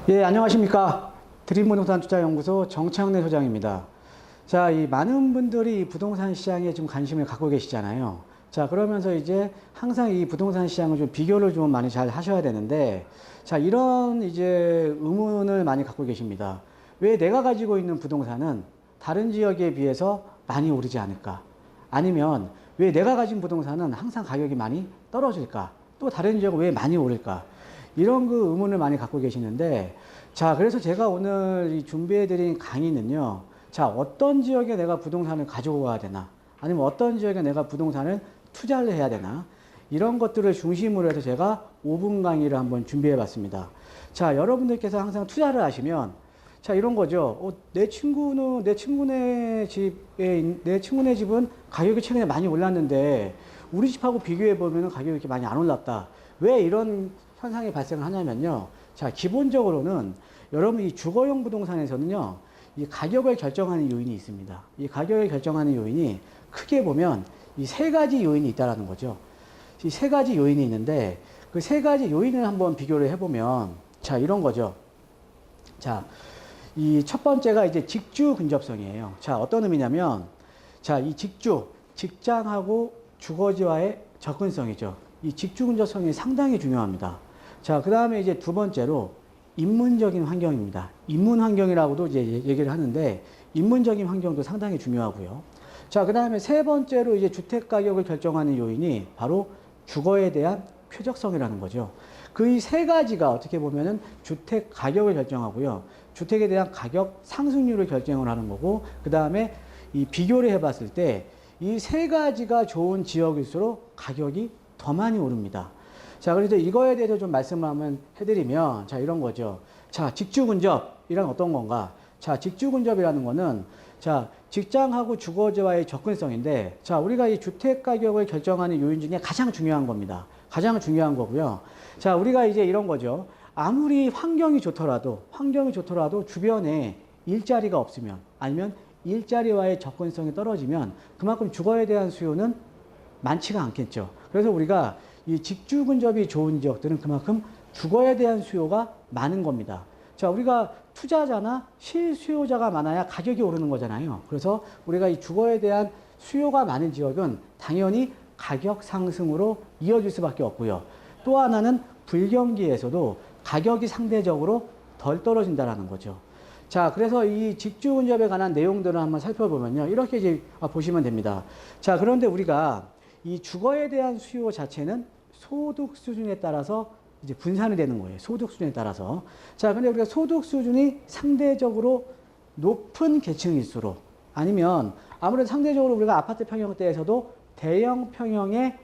예, 안녕하십니까. 드림부동산 투자연구소 정창래 소장입니다. 자, 이 많은 분들이 이 부동산 시장에 좀 관심을 갖고 계시잖아요. 자, 그러면서 이제 항상 이 부동산 시장을 좀 비교를 좀 많이 잘 하셔야 되는데, 자, 이런 이제 의문을 많이 갖고 계십니다. 왜 내가 가지고 있는 부동산은 다른 지역에 비해서 많이 오르지 않을까? 아니면 왜 내가 가진 부동산은 항상 가격이 많이 떨어질까? 또 다른 지역은 왜 많이 오를까? 이런 그 의문을 많이 갖고 계시는데, 자, 그래서 제가 오늘 준비해드린 강의는요, 자, 어떤 지역에 내가 부동산을 가지고 와야 되나, 아니면 어떤 지역에 내가 부동산을 투자를 해야 되나, 이런 것들을 중심으로 해서 제가 5분 강의를 한번 준비해 봤습니다. 자, 여러분들께서 항상 투자를 하시면, 자, 이런 거죠. 내 친구네 집은 가격이 최근에 많이 올랐는데, 우리 집하고 비교해 보면 가격이 이렇게 많이 안 올랐다. 왜 이런 현상이 발생을 하냐면요. 자, 기본적으로는 여러분 이 주거용 부동산에서는요, 이 가격을 결정하는 요인이 있습니다. 이 가격을 결정하는 요인이 크게 보면 이 세 가지 요인이 있다라는 거죠. 이 세 가지 요인이 있는데 그 세 가지 요인을 한번 비교를 해보면 자, 이런 거죠. 자, 이 첫 번째가 이제 직주 근접성이에요. 자, 어떤 의미냐면 자, 이 직장하고 주거지와의 접근성이죠. 이 직주 근접성이 상당히 중요합니다. 자, 그 다음에 이제 두 번째로 인문적인 환경입니다. 인문 환경이라고도 이제 얘기를 하는데 인문적인 환경도 상당히 중요하고요. 자, 그 다음에 세 번째로 이제 주택 가격을 결정하는 요인이 바로 주거에 대한 쾌적성이라는 거죠. 그 이 세 가지가 어떻게 보면은 주택 가격을 결정하고요. 주택에 대한 가격 상승률을 결정을 하는 거고, 그 다음에 이 비교를 해봤을 때 이 세 가지가 좋은 지역일수록 가격이 더 많이 오릅니다. 자, 그래서 이거에 대해서 좀 말씀을 한번 해드리면, 자, 이런 거죠. 자, 직주근접이란 어떤 건가? 자, 직주근접이라는 거는, 자, 직장하고 주거지와의 접근성인데, 자, 우리가 이 주택 가격을 결정하는 요인 중에 가장 중요한 겁니다. 가장 중요한 거고요. 자, 우리가 이제 이런 거죠. 아무리 환경이 좋더라도 주변에 일자리가 없으면, 아니면 일자리와의 접근성이 떨어지면 그만큼 주거에 대한 수요는 많지가 않겠죠. 그래서 우리가 이 직주 근접이 좋은 지역들은 그만큼 주거에 대한 수요가 많은 겁니다. 자, 우리가 투자자나 실수요자가 많아야 가격이 오르는 거잖아요. 그래서 우리가 이 주거에 대한 수요가 많은 지역은 당연히 가격 상승으로 이어질 수밖에 없고요. 또 하나는 불경기에서도 가격이 상대적으로 덜 떨어진다는 거죠. 자, 그래서 이 직주 근접에 관한 내용들을 한번 살펴보면요. 이렇게 이제 보시면 됩니다. 자, 그런데 우리가 이 주거에 대한 수요 자체는 소득 수준에 따라서 이제 분산이 되는 거예요. 소득 수준에 따라서. 자, 근데 우리가 소득 수준이 상대적으로 높은 계층일수록 아니면 아무래도 상대적으로 우리가 아파트 평형대에서도 대형 평형에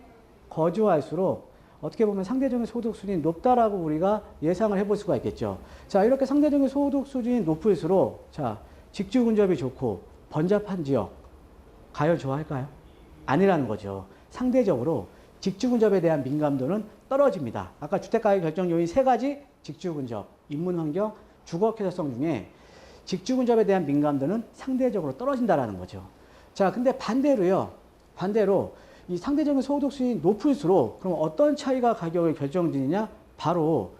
거주할수록 어떻게 보면 상대적인 소득 수준이 높다라고 우리가 예상을 해볼 수가 있겠죠. 자, 이렇게 상대적인 소득 수준이 높을수록 자, 직주 근접이 좋고 번잡한 지역 과연 좋아할까요? 아니라는 거죠. 상대적으로 직주 근접에 대한 민감도는 떨어집니다. 아까 주택가격 결정 요인 세 가지 직주 근접, 인문 환경, 주거 쾌적성 중에 직주 근접에 대한 민감도는 상대적으로 떨어진다라는 거죠. 자, 근데 반대로 이 상대적인 소득 수준이 높을수록 그럼 어떤 차이가 가격을 결정짓느냐? 바로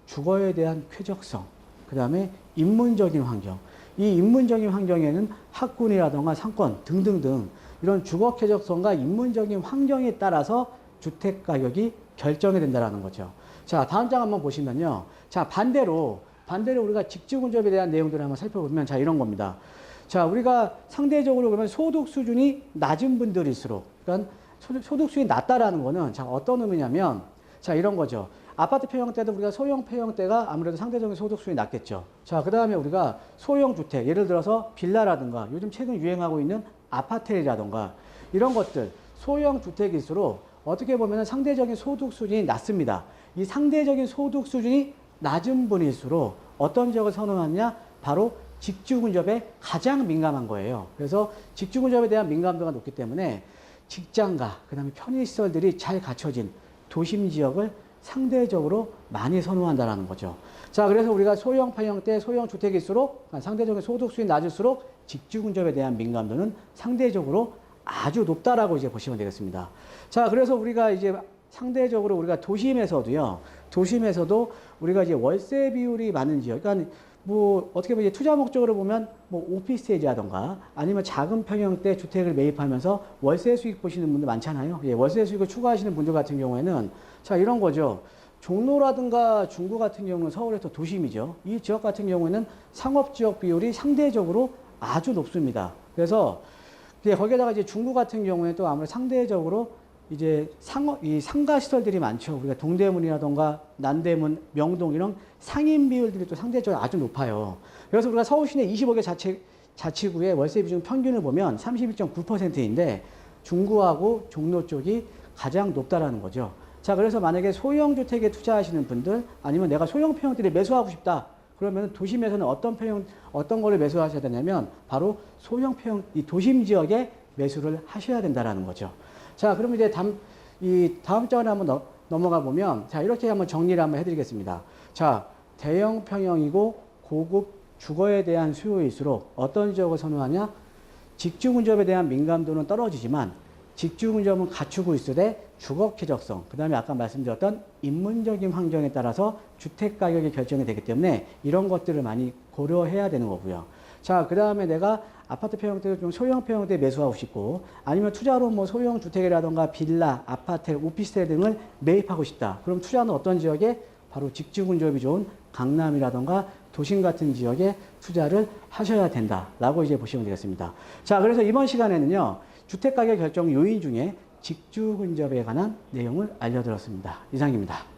주거에 대한 쾌적성, 그 다음에 인문적인 환경. 이 인문적인 환경에는 학군이라던가 상권 등등등 이런 주거 쾌적성과 인문적인 환경에 따라서 주택 가격이 결정이 된다는 거죠. 자, 다음 장 한번 보시면요. 자, 반대로 우리가 직주 근접에 대한 내용들을 한번 살펴보면 자, 이런 겁니다. 자, 우리가 상대적으로 그러면 소득 수준이 낮은 분들일수록, 그러니까 소득 수준이 낮다라는 거는 자, 어떤 의미냐면 자, 이런 거죠. 아파트 평형대도 우리가 소형 평형대가 아무래도 상대적인 소득 수준이 낮겠죠. 자, 그 다음에 우리가 소형 주택, 예를 들어서 빌라라든가 요즘 최근 유행하고 있는 아파트라든가 이런 것들 소형 주택일수록 어떻게 보면 상대적인 소득 수준이 낮습니다. 이 상대적인 소득 수준이 낮은 분일수록 어떤 지역을 선호하느냐? 바로 직주 근접에 가장 민감한 거예요. 그래서 직주 근접에 대한 민감도가 높기 때문에 직장과 그다음에 편의시설들이 잘 갖춰진 도심 지역을 상대적으로 많이 선호한다는 거죠. 자, 그래서 우리가 소형 평형대, 소형 주택일수록 상대적인 소득 수준이 낮을수록 직주 근접에 대한 민감도는 상대적으로 아주 높다라고 이제 보시면 되겠습니다. 자, 그래서 우리가 이제 상대적으로 우리가 도심에서도요, 도심에서도 우리가 이제 월세 비율이 많은 지역, 그러니까 뭐 어떻게 보면 이제 투자 목적으로 보면 뭐 오피스텔이라던가 아니면 작은 평형대 주택을 매입하면서 월세 수익 보시는 분들 많잖아요. 예, 월세 수익을 추구하시는 분들 같은 경우에는 자, 이런 거죠. 종로라든가 중구 같은 경우는 서울에서 도심이죠. 이 지역 같은 경우에는 상업지역 비율이 상대적으로 아주 높습니다. 그래서 거기에다가 이제 중구 같은 경우에 또 아무래도 상대적으로 이제 이 상가 시설들이 많죠. 우리가 동대문이라던가 난대문, 명동 이런 상인 비율들이 또 상대적으로 아주 높아요. 그래서 우리가 서울 시내 25개 자치구의 월세 비중 평균을 보면 31.9%인데 중구하고 종로 쪽이 가장 높다라는 거죠. 자, 그래서 만약에 소형 주택에 투자하시는 분들 아니면 내가 소형 평형들을 매수하고 싶다. 그러면 도심에서는 어떤 거를 매수하셔야 되냐면 바로 소형 평형 이 도심 지역에 매수를 하셔야 된다라는 거죠. 자, 그러면 이제 다음 장으로 한번 넘어가 보면, 자, 이렇게 한번 정리를 한번 해드리겠습니다. 자, 대형 평형이고 고급 주거에 대한 수요일수록 어떤 지역을 선호하냐? 직주 근접에 대한 민감도는 떨어지지만 직주 근접은 갖추고 있으되 주거 쾌적성, 그 다음에 아까 말씀드렸던 인문적인 환경에 따라서 주택 가격이 결정이 되기 때문에 이런 것들을 많이 고려해야 되는 거고요. 자, 그 다음에 내가 아파트 평형대를 좀 소형 평형대 매수하고 싶고 아니면 투자로 뭐 소형 주택이라던가 빌라, 아파트, 오피스텔 등을 매입하고 싶다. 그럼 투자는 어떤 지역에? 바로 직주 근접이 좋은 강남이라던가 도심 같은 지역에 투자를 하셔야 된다라고 이제 보시면 되겠습니다. 자, 그래서 이번 시간에는요, 주택 가격 결정 요인 중에 직주 근접에 관한 내용을 알려드렸습니다. 이상입니다.